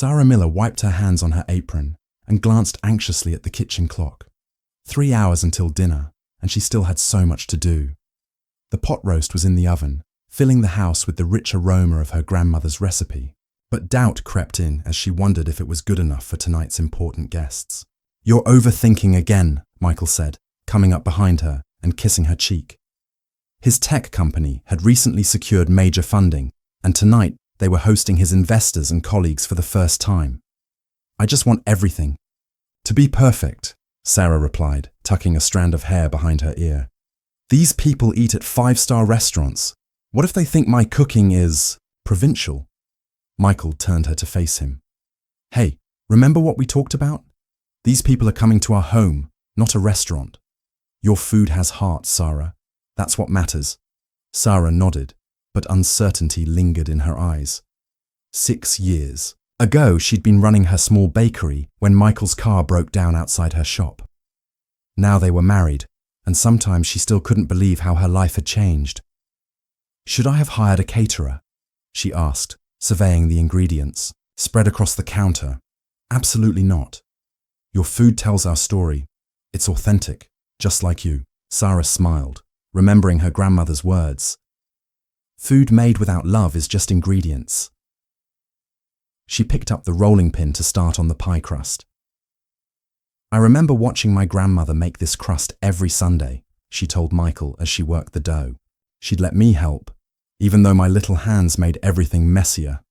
Sarah Miller wiped her hands on her apron and glanced anxiously at the kitchen clock. 3 hours until dinner, and she still had so much to do. The pot roast was in the oven, filling the house with the rich aroma of her grandmother's recipe. But doubt crept in as she wondered if it was good enough for tonight's important guests. "You're overthinking again," Michael said, coming up behind her and kissing her cheek. His tech company had recently secured major funding, and tonight they were hosting his investors and colleagues for the first time. "I just want everything to be perfect," Sarah replied, tucking a strand of hair behind her ear. "These people eat at 5-star restaurants. What if they think my cooking is provincial?" Michael turned her to face him. "Hey, remember what we talked about? These people are coming to our home, not a restaurant. Your food has heart, Sarah. That's what matters." Sarah nodded, but uncertainty lingered in her eyes. 6 years ago, she'd been running her small bakery when Michael's car broke down outside her shop. Now they were married, and sometimes she still couldn't believe how her life had changed. "Should I have hired a caterer?" she asked, surveying the ingredients, spread across the counter. "Absolutely not. Your food tells our story. It's authentic, just like you." Sarah smiled, remembering her grandmother's words. "Food made without love is just ingredients." She picked up the rolling pin to start on the pie crust. "I remember watching my grandmother make this crust every Sunday," she told Michael as she worked the dough. "She'd let me help, even though my little hands made everything messier."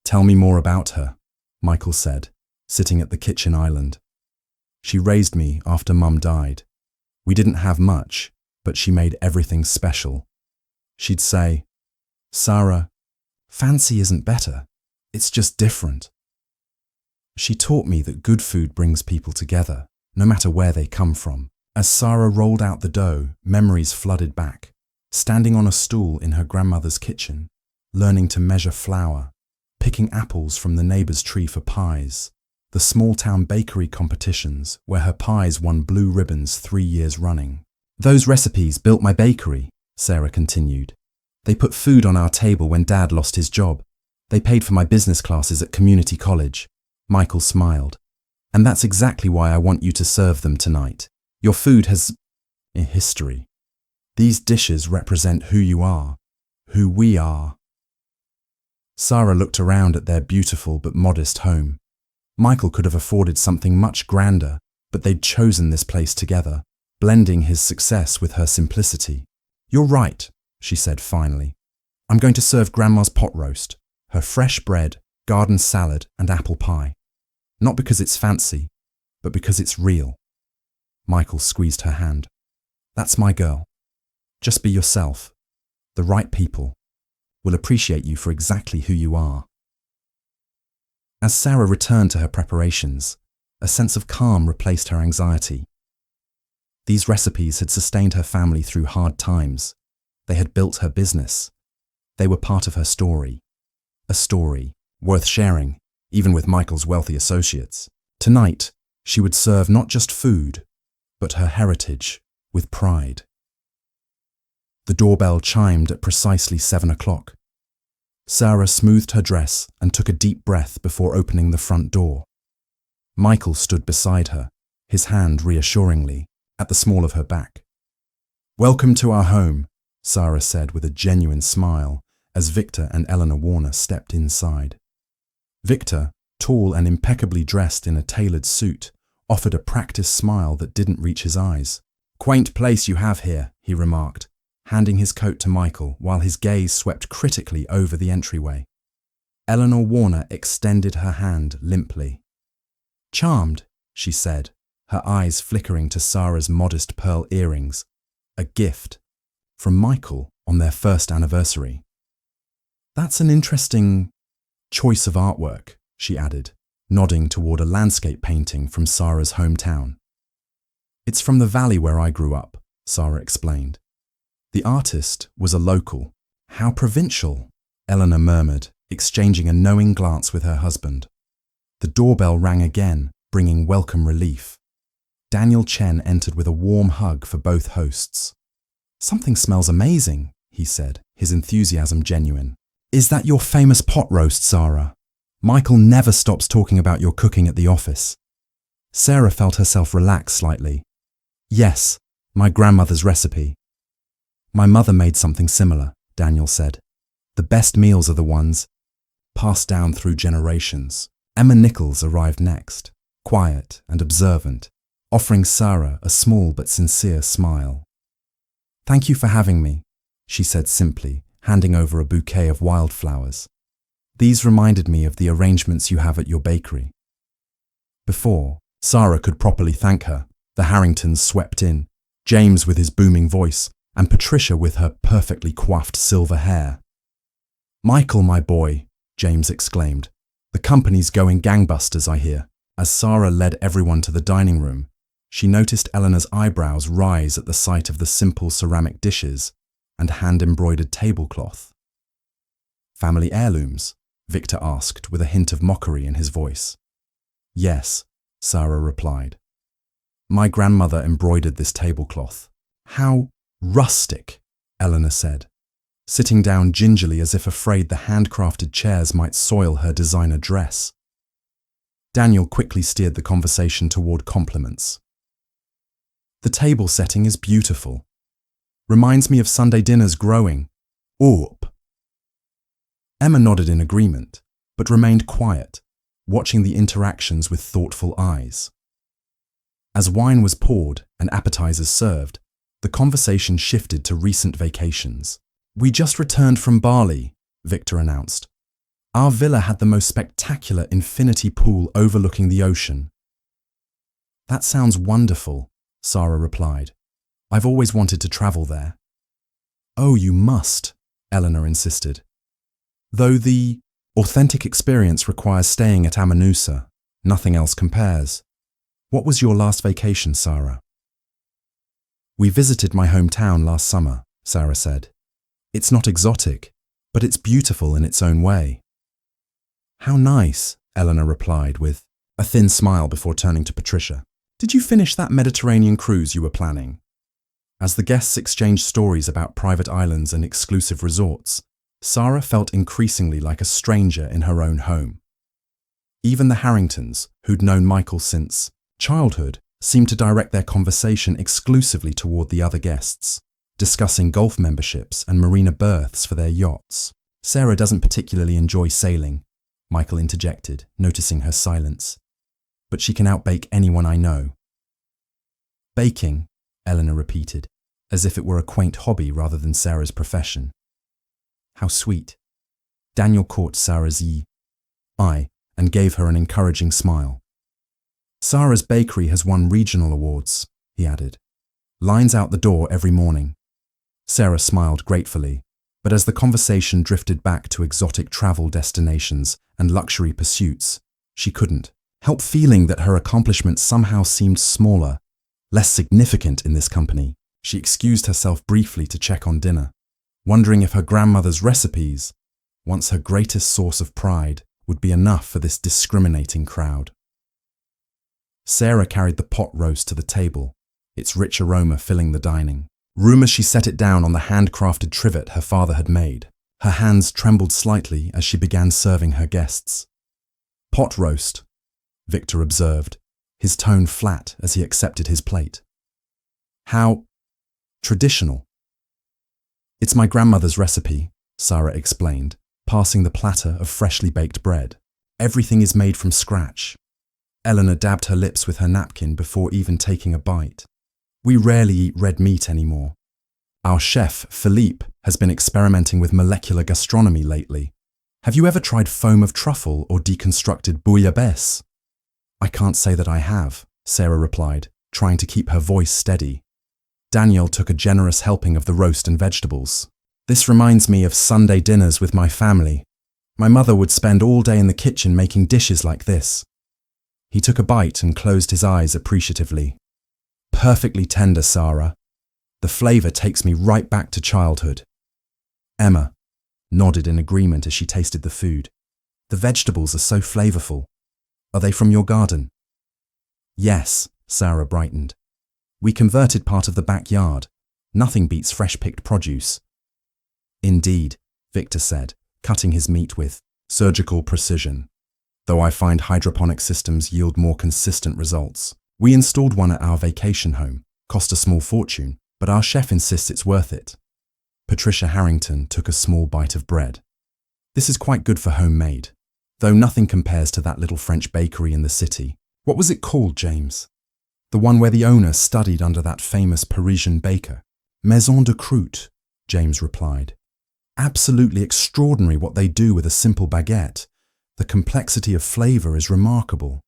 "Tell me more about her," Michael said, sitting at the kitchen island. "She raised me after Mum died. We didn't have much, but she made everything special. She'd say, 'Sarah, fancy isn't better, it's just different.' She taught me that good food brings people together, no matter where they come from." As Sarah rolled out the dough, memories flooded back. Standing on a stool in her grandmother's kitchen, learning to measure flour, picking apples from the neighbour's tree for pies, the small-town bakery competitions where her pies won blue ribbons 3 years running. "Those recipes built my bakery," Sarah continued. "They put food on our table when Dad lost his job. They paid for my business classes at community college." Michael smiled. "And that's exactly why I want you to serve them tonight. Your food has a history. These dishes represent who you are, who we are." Sarah looked around at their beautiful but modest home. Michael could have afforded something much grander, but they'd chosen this place together, blending his success with her simplicity. "You're right," she said finally. "I'm going to serve Grandma's pot roast, her fresh bread, garden salad, and apple pie. Not because it's fancy, but because it's real." Michael squeezed her hand. "That's my girl. Just be yourself. The right people will appreciate you for exactly who you are." As Sarah returned to her preparations, a sense of calm replaced her anxiety. These recipes had sustained her family through hard times. They had built her business. They were part of her story. A story worth sharing, even with Michael's wealthy associates. Tonight, she would serve not just food, but her heritage with pride. The doorbell chimed at precisely 7 o'clock. Sarah smoothed her dress and took a deep breath before opening the front door. Michael stood beside her, his hand reassuringly at the small of her back. "Welcome to our home," Sarah said with a genuine smile as Victor and Eleanor Warner stepped inside. Victor, tall and impeccably dressed in a tailored suit, offered a practiced smile that didn't reach his eyes. "Quaint place you have here," he remarked, handing his coat to Michael while his gaze swept critically over the entryway. Eleanor Warner extended her hand limply. "Charmed," she said, her eyes flickering to Sarah's modest pearl earrings, a gift from Michael on their first anniversary. "That's an interesting choice of artwork," she added, nodding toward a landscape painting from Sarah's hometown. "It's from the valley where I grew up," Sarah explained. The artist was a local. "How provincial," Eleanor murmured, exchanging a knowing glance with her husband. The doorbell rang again, bringing welcome relief. Daniel Chen entered with a warm hug for both hosts. "Something smells amazing," he said, his enthusiasm genuine. "Is that your famous pot roast, Sarah?" Michael never stops talking about your cooking at the office. Sarah felt herself relax slightly. Yes, my grandmother's recipe. My mother made something similar, Daniel said. The best meals are the ones passed down through generations. Emma Nichols arrived next, quiet and observant, offering Sarah a small but sincere smile. Thank you for having me, she said simply, handing over a bouquet of wildflowers. These reminded me of the arrangements you have at your bakery. Before Sarah could properly thank her, the Harringtons swept in, James with his booming voice, and Patricia with her perfectly coiffed silver hair. Michael, my boy, James exclaimed. The company's going gangbusters, I hear. As Sarah led everyone to the dining room, she noticed Eleanor's eyebrows rise at the sight of the simple ceramic dishes and hand-embroidered tablecloth. Family heirlooms? Victor asked with a hint of mockery in his voice. Yes, Sarah replied. My grandmother embroidered this tablecloth. How rustic, Eleanor said, sitting down gingerly as if afraid the handcrafted chairs might soil her designer dress. Daniel quickly steered the conversation toward compliments. The table setting is beautiful. Reminds me of Sunday dinners growing. Orp. Emma nodded in agreement, but remained quiet, watching the interactions with thoughtful eyes. As wine was poured and appetizers served, the conversation shifted to recent vacations. We just returned from Bali, Victor announced. Our villa had the most spectacular infinity pool overlooking the ocean. That sounds wonderful, Sarah replied. I've always wanted to travel there. Oh, you must, Eleanor insisted. Though the authentic experience requires staying at Amanusa, nothing else compares. What was your last vacation, Sarah? We visited my hometown last summer, Sarah said. It's not exotic, but it's beautiful in its own way. How nice, Eleanor replied with a thin smile before turning to Patricia. Did you finish that Mediterranean cruise you were planning? As the guests exchanged stories about private islands and exclusive resorts, Sarah felt increasingly like a stranger in her own home. Even the Harringtons, who'd known Michael since childhood, seemed to direct their conversation exclusively toward the other guests, discussing golf memberships and marina berths for their yachts. Sarah doesn't particularly enjoy sailing, Michael interjected, noticing her silence. But she can outbake anyone I know. Baking, Eleanor repeated, as if it were a quaint hobby rather than Sarah's profession. How sweet. Daniel caught Sarah's eye and gave her an encouraging smile. Sarah's bakery has won regional awards, he added. Lines out the door every morning. Sarah smiled gratefully, but as the conversation drifted back to exotic travel destinations and luxury pursuits, she couldn't help feeling that her accomplishments somehow seemed smaller, less significant in this company. She excused herself briefly to check on dinner, wondering if her grandmother's recipes, once her greatest source of pride, would be enough for this discriminating crowd. Sarah carried the pot roast to the table, its rich aroma filling the dining room as she set it down on the handcrafted trivet her father had made. Her hands trembled slightly as she began serving her guests. Pot roast, Victor observed, his tone flat as he accepted his plate. How traditional. It's my grandmother's recipe, Sarah explained, passing the platter of freshly baked bread. Everything is made from scratch. Eleanor dabbed her lips with her napkin before even taking a bite. We rarely eat red meat anymore. Our chef, Philippe, has been experimenting with molecular gastronomy lately. Have you ever tried foam of truffle or deconstructed bouillabaisse? I can't say that I have, Sarah replied, trying to keep her voice steady. Daniel took a generous helping of the roast and vegetables. This reminds me of Sunday dinners with my family. My mother would spend all day in the kitchen making dishes like this. He took a bite and closed his eyes appreciatively. Perfectly tender, Sarah. The flavor takes me right back to childhood. Emma nodded in agreement as she tasted the food. The vegetables are so flavorful. Are they from your garden? Yes, Sarah brightened. We converted part of the backyard. Nothing beats fresh-picked produce. Indeed, Victor said, cutting his meat with surgical precision. though I find hydroponic systems yield more consistent results. We installed one at our vacation home. Cost a small fortune, but our chef insists it's worth it. Patricia Harrington took a small bite of bread. This is quite good for homemade, though nothing compares to that little French bakery in the city. What was it called, James? The one where the owner studied under that famous Parisian baker. Maison de Croûte, James replied. Absolutely extraordinary what they do with a simple baguette. The complexity of flavour is remarkable.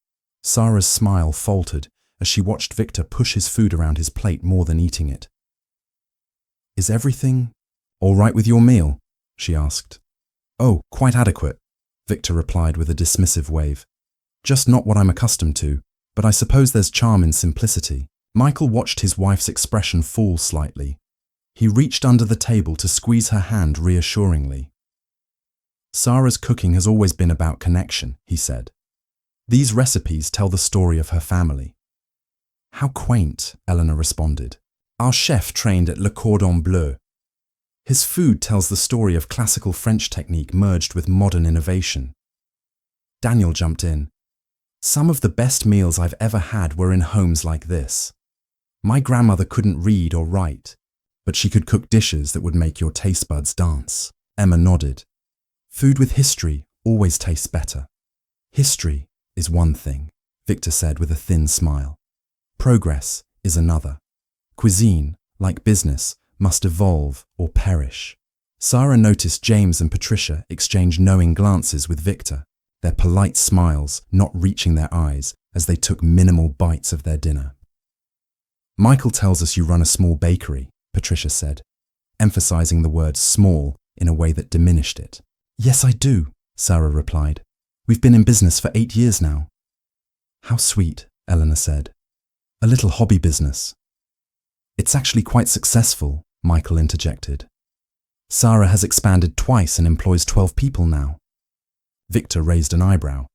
Sarah's smile faltered as she watched Victor push his food around his plate more than eating it. Is everything all right with your meal? She asked. Oh, quite adequate, Victor replied with a dismissive wave. Just not what I'm accustomed to, but I suppose there's charm in simplicity. Michael watched his wife's expression fall slightly. He reached under the table to squeeze her hand reassuringly. Sarah's cooking has always been about connection, he said. These recipes tell the story of her family. How quaint, Eleanor responded. Our chef trained at Le Cordon Bleu. His food tells the story of classical French technique merged with modern innovation. Daniel jumped in. Some of the best meals I've ever had were in homes like this. My grandmother couldn't read or write, but she could cook dishes that would make your taste buds dance. Emma nodded. Food with history always tastes better. History is one thing, Victor said with a thin smile. Progress is another. Cuisine, like business, must evolve or perish. Sarah noticed James and Patricia exchange knowing glances with Victor, their polite smiles not reaching their eyes as they took minimal bites of their dinner. Michael tells us you run a small bakery, Patricia said, emphasizing the word small in a way that diminished it. Yes, I do, Sarah replied. We've been in business for 8 years now. How sweet, Eleanor said. A little hobby business. It's actually quite successful, Michael interjected. Sarah has expanded twice and employs 12 people now. Victor raised an eyebrow.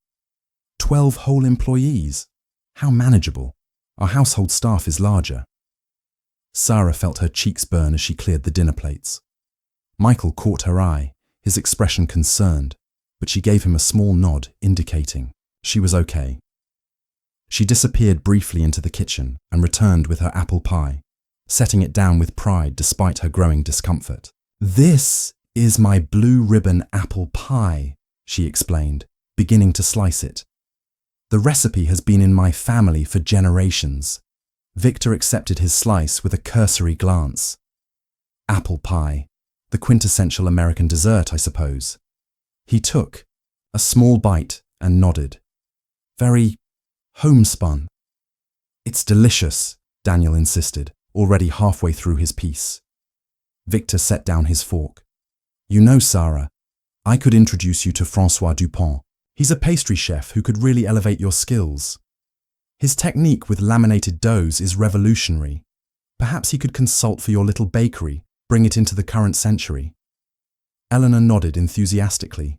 12 whole employees? How manageable. Our household staff is larger. Sarah felt her cheeks burn as she cleared the dinner plates. Michael caught her eye, his expression concerned, but she gave him a small nod indicating she was okay. She disappeared briefly into the kitchen and returned with her apple pie, setting it down with pride despite her growing discomfort. This is my blue ribbon apple pie, she explained, beginning to slice it. The recipe has been in my family for generations. Victor accepted his slice with a cursory glance. Apple pie, the quintessential American dessert, I suppose. He took a small bite and nodded. Very homespun. It's delicious, Daniel insisted, already halfway through his piece. Victor set down his fork. You know, Sarah, I could introduce you to François Dupont. He's a pastry chef who could really elevate your skills. His technique with laminated doughs is revolutionary. Perhaps he could consult for your little bakery, bring it into the current century. Eleanor nodded enthusiastically.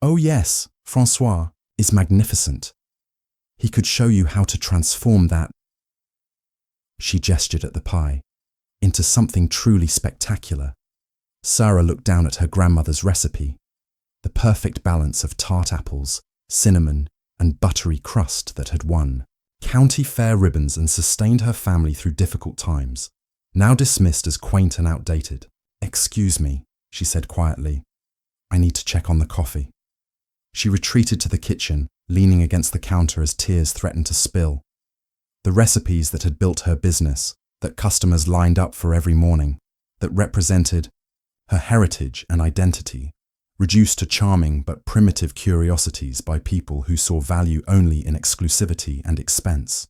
Oh yes, François is magnificent. He could show you how to transform that, she gestured at the pie, into something truly spectacular. Sarah looked down at her grandmother's recipe. The perfect balance of tart apples, cinnamon, and buttery crust that had won county fair ribbons and sustained her family through difficult times, now dismissed as quaint and outdated. Excuse me, she said quietly. I need to check on the coffee. She retreated to the kitchen, leaning against the counter as tears threatened to spill. The recipes that had built her business, that customers lined up for every morning, that represented her heritage and identity, reduced to charming but primitive curiosities by people who saw value only in exclusivity and expense.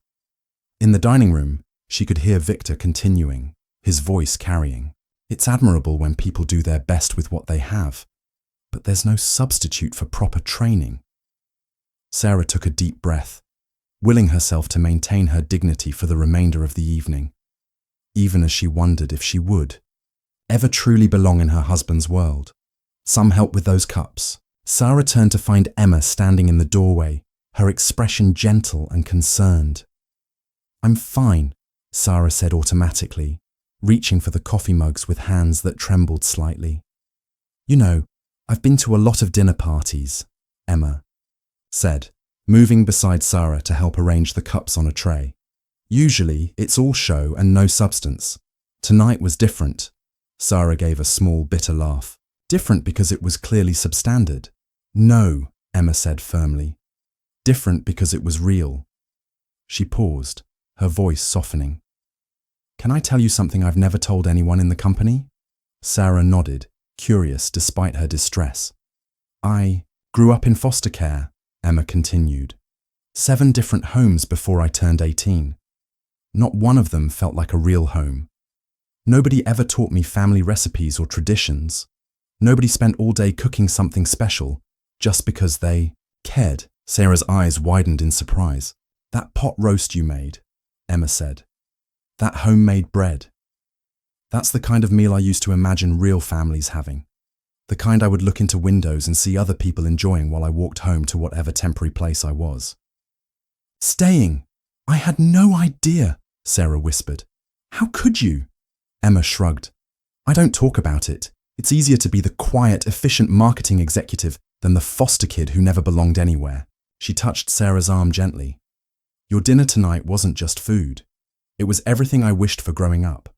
In the dining room, she could hear Victor continuing, his voice carrying. It's admirable when people do their best with what they have, but there's no substitute for proper training. Sarah took a deep breath, willing herself to maintain her dignity for the remainder of the evening, even as she wondered if she would ever truly belong in her husband's world. Some help with those cups. Sarah turned to find Emma standing in the doorway, her expression gentle and concerned. I'm fine, Sarah said automatically, reaching for the coffee mugs with hands that trembled slightly. You know, I've been to a lot of dinner parties, Emma. said, moving beside Sarah to help arrange the cups on a tray. Usually, it's all show and no substance. Tonight was different. Sarah gave a small, bitter laugh. Different because it was clearly substandard. No, Emma said firmly. Different because it was real. She paused, her voice softening. Can I tell you something I've never told anyone in the company? Sarah nodded, curious despite her distress. I grew up in foster care, Emma continued. 7 different homes before I turned 18. Not one of them felt like a real home. Nobody ever taught me family recipes or traditions. Nobody spent all day cooking something special just because they cared. Sarah's eyes widened in surprise. That pot roast you made, Emma said. That homemade bread. That's the kind of meal I used to imagine real families having. The kind I would look into windows and see other people enjoying while I walked home to whatever temporary place I was. Staying! I had no idea, Sarah whispered. How could you? Emma shrugged. I don't talk about it. It's easier to be the quiet, efficient marketing executive than the foster kid who never belonged anywhere. She touched Sarah's arm gently. Your dinner tonight wasn't just food. It was everything I wished for growing up.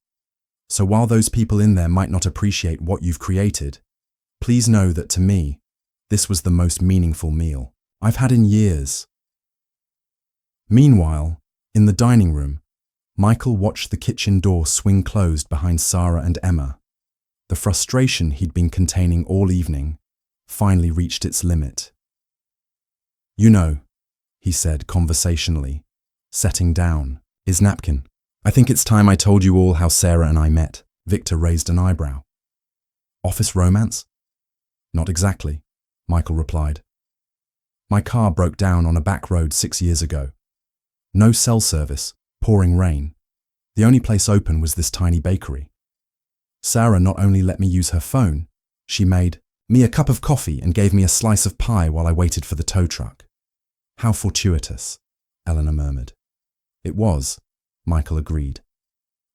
So while those people in there might not appreciate what you've created, please know that to me, this was the most meaningful meal I've had in years. Meanwhile, in the dining room, Michael watched the kitchen door swing closed behind Sarah and Emma. The frustration he'd been containing all evening finally reached its limit. You know, he said conversationally, setting down his napkin. I think it's time I told you all how Sarah and I met. Victor raised an eyebrow. Office romance? Not exactly, Michael replied. My car broke down on a back road 6 years ago. No cell service, pouring rain. The only place open was this tiny bakery. Sarah not only let me use her phone, she made me a cup of coffee and gave me a slice of pie while I waited for the tow truck. How fortuitous, Eleanor murmured. It was, Michael agreed.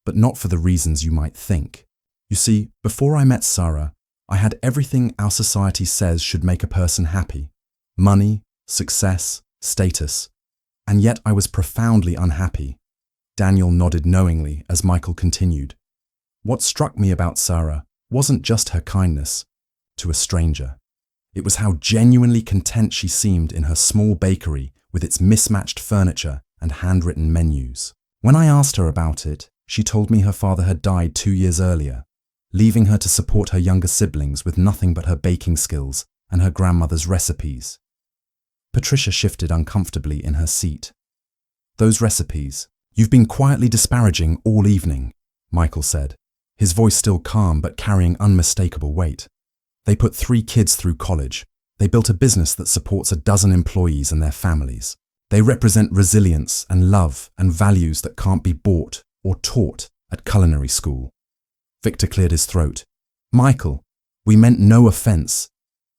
But not for the reasons you might think. You see, before I met Sarah, I had everything our society says should make a person happy. Money, success, status. And yet I was profoundly unhappy. Daniel nodded knowingly as Michael continued. What struck me about Sarah wasn't just her kindness to a stranger. It was how genuinely content she seemed in her small bakery with its mismatched furniture and handwritten menus. When I asked her about it, she told me her father had died 2 years earlier, leaving her to support her younger siblings with nothing but her baking skills and her grandmother's recipes. Patricia shifted uncomfortably in her seat. Those recipes, you've been quietly disparaging all evening, Michael said, his voice still calm but carrying unmistakable weight. They put 3 kids through college. They built a business that supports 12 employees and their families. They represent resilience and love and values that can't be bought or taught at culinary school. Victor cleared his throat. Michael, we meant no offense.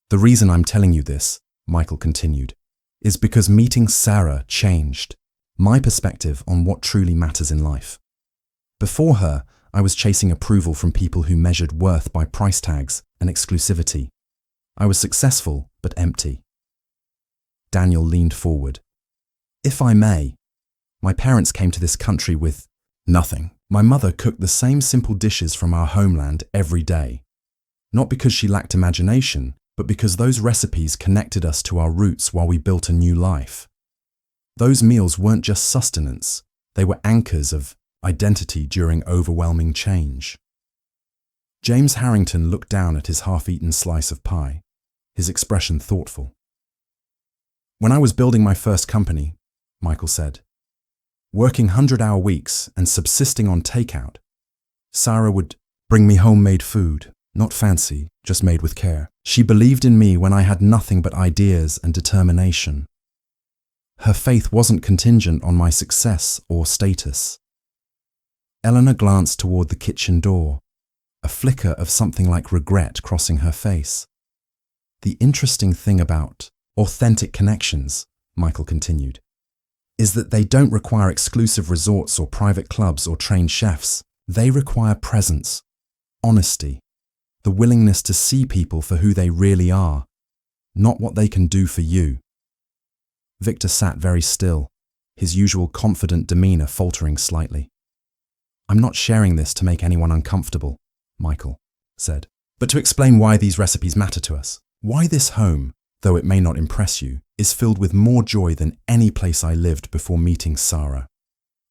The reason I'm telling you this, Michael continued, is because meeting Sarah changed my perspective on what truly matters in life. Before her, I was chasing approval from people who measured worth by price tags and exclusivity. I was successful, but empty. Daniel leaned forward. If I may, my parents came to this country with nothing. My mother cooked the same simple dishes from our homeland every day. Not because she lacked imagination, but because those recipes connected us to our roots while we built a new life. Those meals weren't just sustenance, they were anchors of identity during overwhelming change. James Harrington looked down at his half-eaten slice of pie, his expression thoughtful. When I was building my first company, Michael said, working 100-hour weeks and subsisting on takeout, Sarah would bring me homemade food, not fancy, just made with care. She believed in me when I had nothing but ideas and determination. Her faith wasn't contingent on my success or status. Eleanor glanced toward the kitchen door, a flicker of something like regret crossing her face. The interesting thing about authentic connections, Michael continued, is that they don't require exclusive resorts or private clubs or trained chefs. They require presence, honesty, the willingness to see people for who they really are, not what they can do for you. Victor sat very still, his usual confident demeanor faltering slightly. "I'm not sharing this to make anyone uncomfortable," Michael said, "but to explain why these recipes matter to us. Why this home, though it may not impress you, is filled with more joy than any place I lived before meeting Sarah."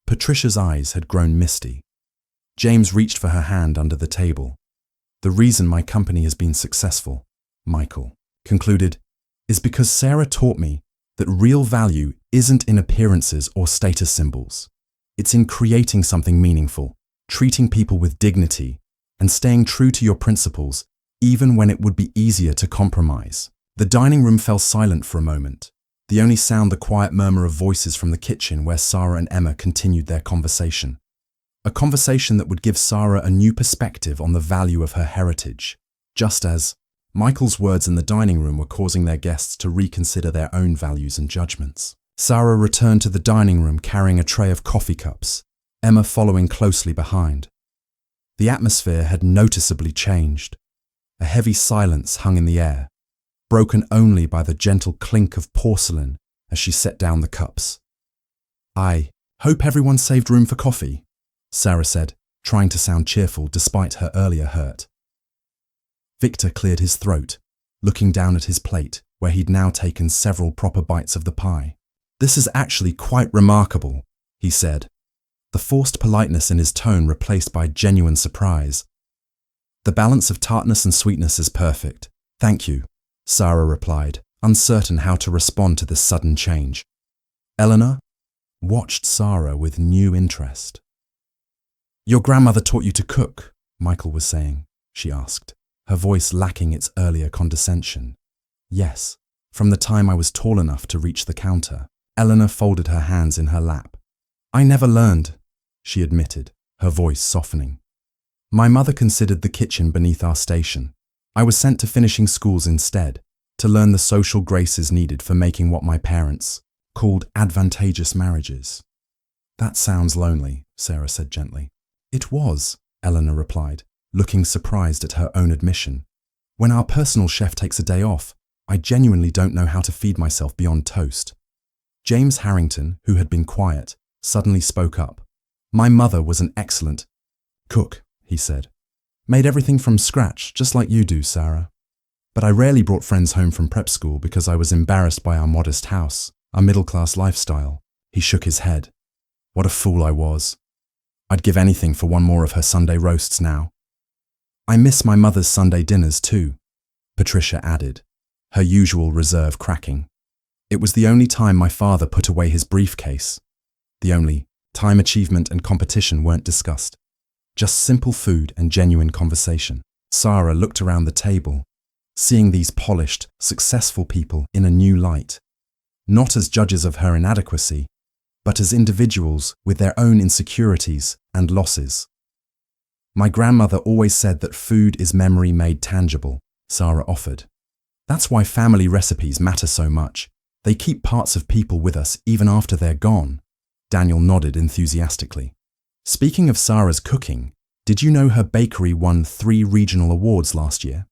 Patricia's eyes had grown misty. James reached for her hand under the table. "The reason my company has been successful," Michael concluded, "is because Sarah taught me that real value isn't in appearances or status symbols. It's in creating something meaningful, treating people with dignity, and staying true to your principles, even when it would be easier to compromise." The dining room fell silent for a moment, the only sound the quiet murmur of voices from the kitchen where Sarah and Emma continued their conversation. A conversation that would give Sarah a new perspective on the value of her heritage, just as Michael's words in the dining room were causing their guests to reconsider their own values and judgments. Sarah returned to the dining room carrying a tray of coffee cups, Emma following closely behind. The atmosphere had noticeably changed. A heavy silence hung in the air, broken only by the gentle clink of porcelain as she set down the cups. "I hope everyone saved room for coffee," Sarah said, trying to sound cheerful despite her earlier hurt. Victor cleared his throat, looking down at his plate, where he'd now taken several proper bites of the pie. "This is actually quite remarkable," he said, the forced politeness in his tone replaced by genuine surprise. "The balance of tartness and sweetness is perfect. Thank you," Sarah replied, uncertain how to respond to this sudden change. Eleanor watched Sarah with new interest. "Your grandmother taught you to cook," Michael was saying, she asked, her voice lacking its earlier condescension. "Yes, from the time I was tall enough to reach the counter." Eleanor folded her hands in her lap. "I never learned," she admitted, her voice softening. "My mother considered the kitchen beneath our station. I was sent to finishing schools instead, to learn the social graces needed for making what my parents called advantageous marriages." "That sounds lonely," Sarah said gently. "It was," Eleanor replied, looking surprised at her own admission. "When our personal chef takes a day off, I genuinely don't know how to feed myself beyond toast." James Harrington, who had been quiet, suddenly spoke up. "My mother was an excellent cook," he said. "Made everything from scratch, just like you do, Sarah. But I rarely brought friends home from prep school because I was embarrassed by our modest house, our middle-class lifestyle." He shook his head. "What a fool I was. I'd give anything for one more of her Sunday roasts now." "I miss my mother's Sunday dinners too," Patricia added, her usual reserve cracking. "It was the only time my father put away his briefcase. The only time achievement and competition weren't discussed. Just simple food and genuine conversation." Sarah looked around the table, seeing these polished, successful people in a new light, not as judges of her inadequacy, but as individuals with their own insecurities and losses. "My grandmother always said that food is memory made tangible," Sarah offered. "That's why family recipes matter so much. They keep parts of people with us even after they're gone." Daniel nodded enthusiastically. "Speaking of Sarah's cooking, did you know her bakery won 3 regional awards last year?"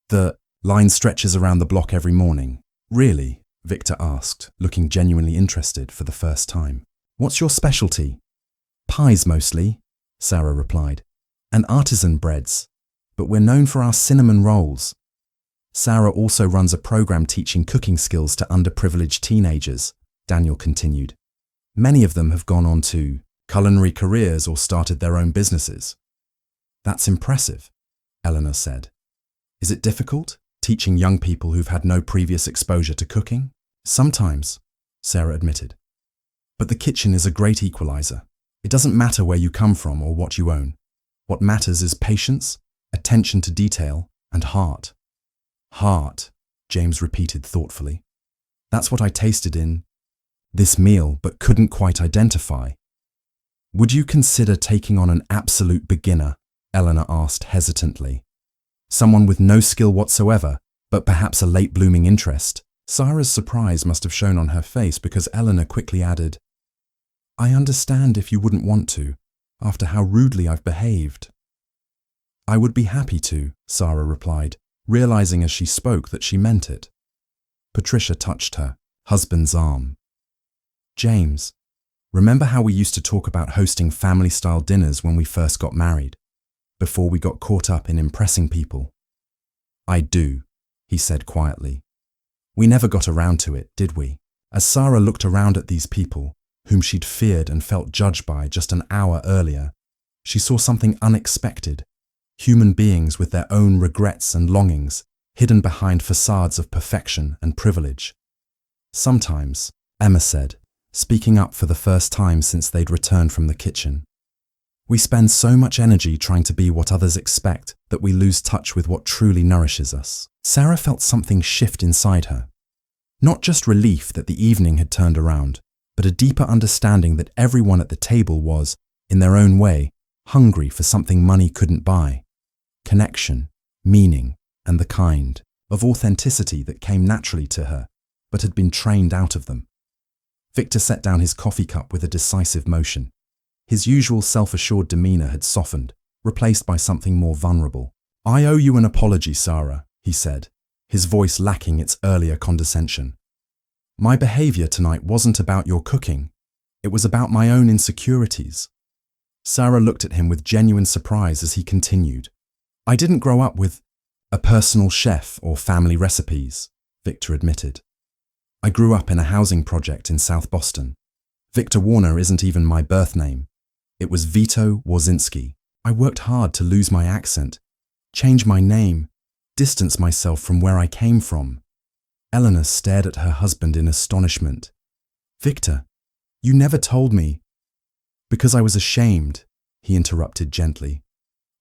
"The line stretches around the block every morning." "Really?" Victor asked, looking genuinely interested for the first time. "What's your specialty?" "Pies mostly," Sarah replied, "and artisan breads, but we're known for our cinnamon rolls." "Sarah also runs a program teaching cooking skills to underprivileged teenagers," Daniel continued. "Many of them have gone on to culinary careers or started their own businesses." "That's impressive," Eleanor said. "Is it difficult, teaching young people who've had no previous exposure to cooking?" "Sometimes," Sarah admitted. "But the kitchen is a great equalizer. It doesn't matter where you come from or what you own. What matters is patience, attention to detail, and heart." "Heart," James repeated thoughtfully. "That's what I tasted in this meal but couldn't quite identify." "Would you consider taking on an absolute beginner?" Eleanor asked hesitantly. "Someone with no skill whatsoever, but perhaps a late-blooming interest?" Sarah's surprise must have shown on her face because Eleanor quickly added, "I understand if you wouldn't want to, after how rudely I've behaved." "I would be happy to," Sarah replied, realizing as she spoke that she meant it. Patricia touched her. husband's arm. James, remember how we used to talk about hosting family-style dinners when we first got married, before we got caught up in impressing people? I do, he said quietly. We never got around to it, did we? As Sarah looked around at these people, whom she'd feared and felt judged by just an hour earlier, she saw something unexpected. Human beings with their own regrets and longings, hidden behind facades of perfection and privilege. Sometimes, Emma said, speaking up for the first time since they'd returned from the kitchen, we spend so much energy trying to be what others expect that we lose touch with what truly nourishes us. Sarah felt something shift inside her. Not just relief that the evening had turned around, but a deeper understanding that everyone at the table was, in their own way, hungry for something money couldn't buy. Connection, meaning, and the kind of authenticity that came naturally to her, but had been trained out of them. Victor set down his coffee cup with a decisive motion. His usual self-assured demeanor had softened, replaced by something more vulnerable. I owe you an apology, Sarah, he said, his voice lacking its earlier condescension. My behavior tonight wasn't about your cooking. It was about my own insecurities. Sarah looked at him with genuine surprise as he continued. I didn't grow up with a personal chef or family recipes, Victor admitted. I grew up in a housing project in South Boston. Victor Warner isn't even my birth name. It was Vito Warzinski. I worked hard to lose my accent, change my name, distance myself from where I came from. Eleanor stared at her husband in astonishment. Victor, you never told me. Because I was ashamed, he interrupted gently.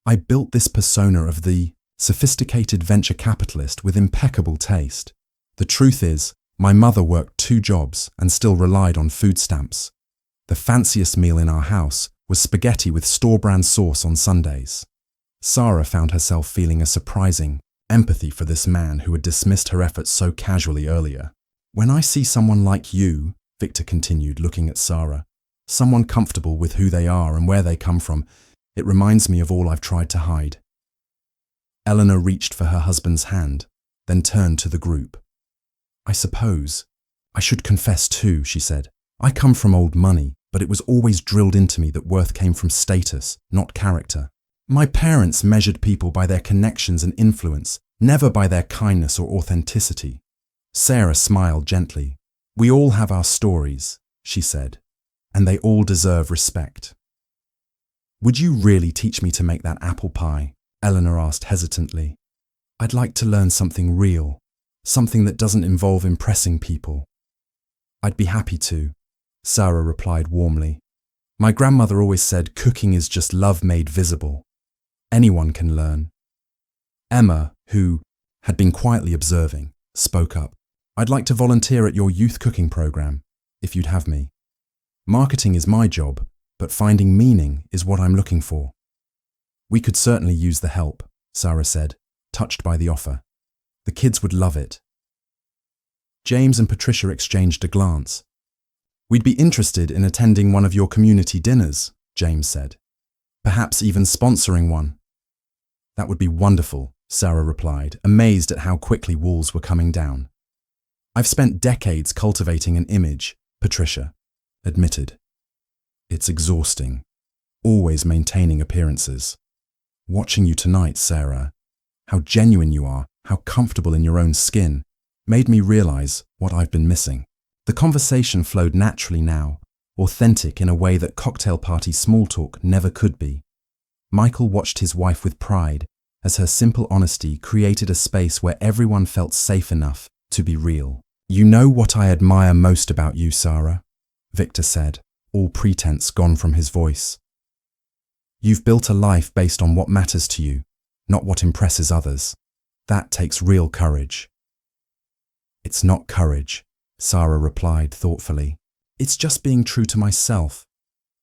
I built this persona of the sophisticated venture capitalist with impeccable taste. The truth is, my mother worked 2 jobs and still relied on food stamps. The fanciest meal in our house was spaghetti with store-brand sauce on Sundays. Sarah found herself feeling a surprising empathy for this man who had dismissed her efforts so casually earlier. When I see someone like you, Victor continued, looking at Sarah, someone comfortable with who they are and where they come from, it reminds me of all I've tried to hide. Eleanor reached for her husband's hand, then turned to the group. I suppose I should confess too, she said. I come from old money, but it was always drilled into me that worth came from status, not character. My parents measured people by their connections and influence, never by their kindness or authenticity. Sarah smiled gently. We all have our stories, she said, and they all deserve respect. Would you really teach me to make that apple pie? Eleanor asked hesitantly. I'd like to learn something real, something that doesn't involve impressing people. I'd be happy to, Sarah replied warmly. My grandmother always said cooking is just love made visible. Anyone can learn. Emma, who had been quietly observing, spoke up. I'd like to volunteer at your youth cooking program, if you'd have me. Marketing is my job, but finding meaning is what I'm looking for. We could certainly use the help, Sarah said, touched by the offer. The kids would love it. James and Patricia exchanged a glance. We'd be interested in attending one of your community dinners, James said. Perhaps even sponsoring one. That would be wonderful, Sarah replied, amazed at how quickly walls were coming down. I've spent decades cultivating an image, Patricia admitted. It's exhausting, always maintaining appearances. Watching you tonight, Sarah, how genuine you are, how comfortable in your own skin, made me realize what I've been missing. The conversation flowed naturally now, authentic in a way that cocktail party small talk never could be. Michael watched his wife with pride as her simple honesty created a space where everyone felt safe enough to be real. You know what I admire most about you, Sarah, Victor said, all pretense gone from his voice. You've built a life based on what matters to you, not what impresses others. That takes real courage. It's not courage, Sarah replied thoughtfully. It's just being true to myself.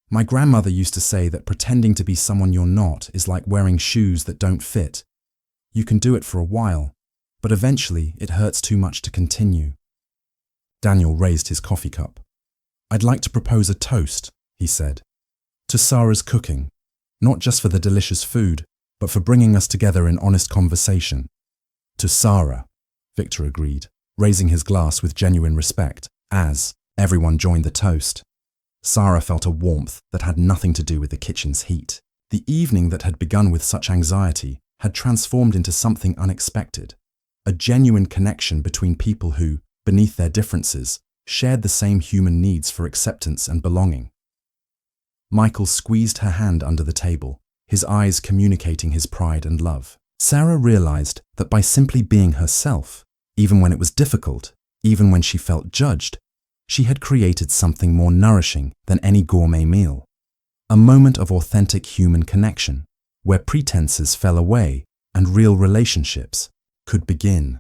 My grandmother used to say that pretending to be someone you're not is like wearing shoes that don't fit. You can do it for a while, but eventually it hurts too much to continue. Daniel raised his coffee cup. I'd like to propose a toast, he said, to Sarah's cooking, not just for the delicious food, but for bringing us together in honest conversation. To Sarah, Victor agreed. raising his glass with genuine respect as everyone joined the toast. Sarah felt a warmth that had nothing to do with the kitchen's heat. The evening that had begun with such anxiety had transformed into something unexpected, a genuine connection between people who, beneath their differences, shared the same human needs for acceptance and belonging. Michael squeezed her hand under the table, his eyes communicating his pride and love. Sarah realized that by simply being herself, even when it was difficult, even when she felt judged, she had created something more nourishing than any gourmet meal. A moment of authentic human connection, where pretenses fell away and real relationships could begin.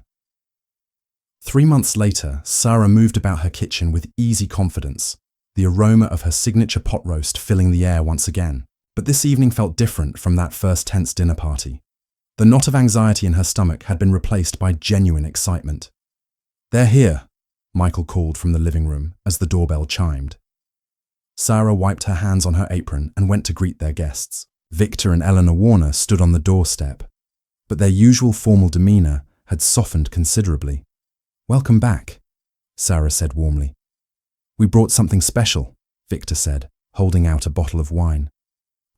3 months later, Sarah moved about her kitchen with easy confidence, the aroma of her signature pot roast filling the air once again. But this evening felt different from that first tense dinner party. The knot of anxiety in her stomach had been replaced by genuine excitement. "They're here," Michael called from the living room as the doorbell chimed. Sarah wiped her hands on her apron and went to greet their guests. Victor and Eleanor Warner stood on the doorstep, but their usual formal demeanor had softened considerably. "Welcome back," Sarah said warmly. "We brought something special," Victor said, holding out a bottle of wine.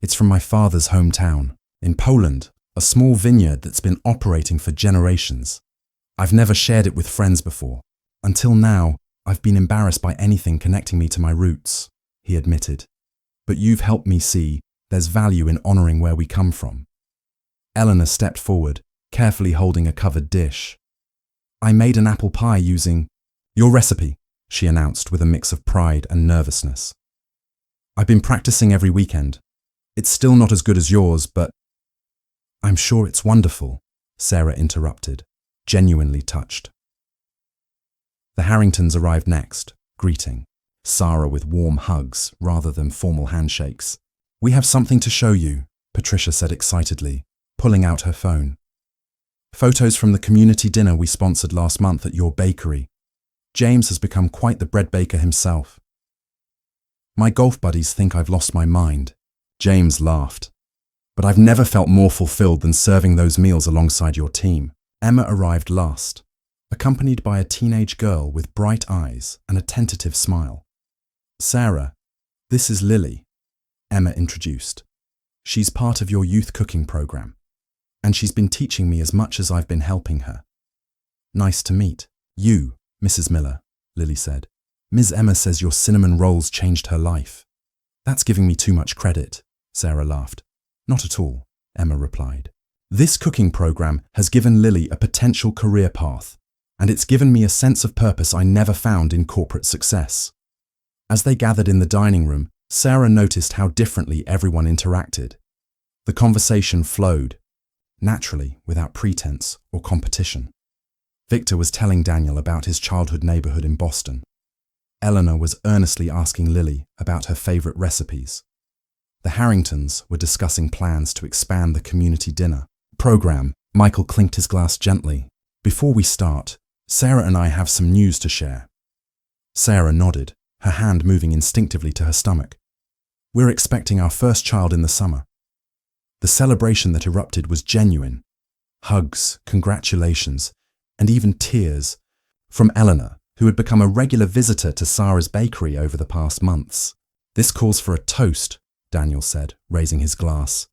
"It's from my father's hometown, in Poland, a small vineyard that's been operating for generations. I've never shared it with friends before. Until now, I've been embarrassed by anything connecting me to my roots," he admitted. "But you've helped me see there's value in honoring where we come from." Eleanor stepped forward, carefully holding a covered dish. "I made an apple pie using your recipe," she announced with a mix of pride and nervousness. "I've been practicing every weekend. It's still not as good as yours, but—" "I'm sure it's wonderful," Sarah interrupted, genuinely touched. The Harringtons arrived next, greeting Sarah with warm hugs rather than formal handshakes. "We have something to show you," Patricia said excitedly, pulling out her phone. "Photos from the community dinner we sponsored last month at your bakery. James has become quite the bread baker himself." "My golf buddies think I've lost my mind," James laughed. "But I've never felt more fulfilled than serving those meals alongside your team." Emma arrived last, accompanied by a teenage girl with bright eyes and a tentative smile. "Sarah, this is Lily," Emma introduced. "She's part of your youth cooking program, and she's been teaching me as much as I've been helping her." "Nice to meet you, Mrs. Miller," Lily said. "Ms. Emma says your cinnamon rolls changed her life." "That's giving me too much credit," Sarah laughed. "Not at all," Emma replied. "This cooking program has given Lily a potential career path, and it's given me a sense of purpose I never found in corporate success." As they gathered in the dining room, Sarah noticed how differently everyone interacted. The conversation flowed, naturally, without pretense or competition. Victor was telling Daniel about his childhood neighborhood in Boston. Eleanor was earnestly asking Lily about her favorite recipes. The Harringtons were discussing plans to expand the community dinner program. Michael clinked his glass gently. "Before we start, Sarah and I have some news to share." Sarah nodded, her hand moving instinctively to her stomach. "We're expecting our first child in the summer." The celebration that erupted was genuine. Hugs, congratulations, and even tears from Eleanor, who had become a regular visitor to Sarah's bakery over the past months. "This calls for a toast," Daniel said, raising his glass.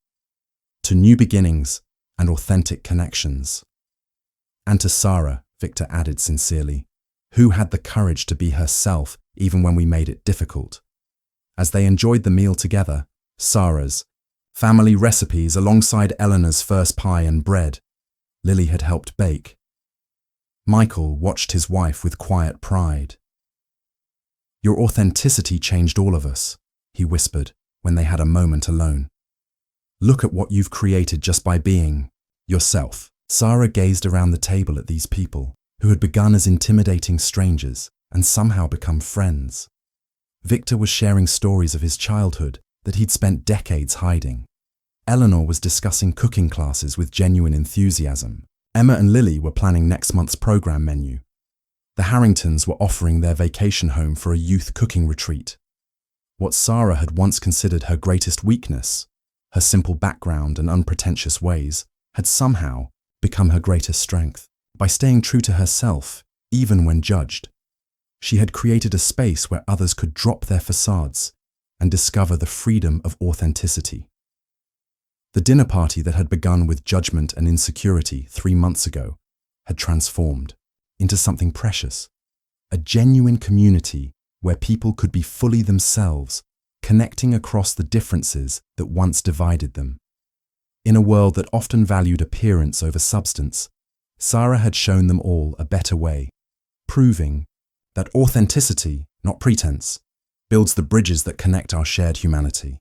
"To new beginnings and authentic connections." "And to Sarah," Victor added sincerely, "who had the courage to be herself even when we made it difficult." As they enjoyed the meal together, Sarah's family recipes alongside Eleanor's first pie and bread Lily had helped bake. Michael watched his wife with quiet pride. "Your authenticity changed all of us," he whispered when they had a moment alone. "Look at what you've created just by being yourself." Sarah gazed around the table at these people who had begun as intimidating strangers and somehow become friends. Victor was sharing stories of his childhood that he'd spent decades hiding. Eleanor was discussing cooking classes with genuine enthusiasm. Emma and Lily were planning next month's program menu. The Harringtons were offering their vacation home for a youth cooking retreat. What Sarah had once considered her greatest weakness, her simple background and unpretentious ways, had somehow become her greatest strength. By staying true to herself, even when judged. She had created a space where others could drop their facades and discover the freedom of authenticity. The dinner party that had begun with judgment and insecurity 3 months ago had transformed into something precious, a genuine community where people could be fully themselves, connecting across the differences that once divided them. In a world that often valued appearance over substance, Sarah had shown them all a better way, proving that authenticity, not pretense, builds the bridges that connect our shared humanity.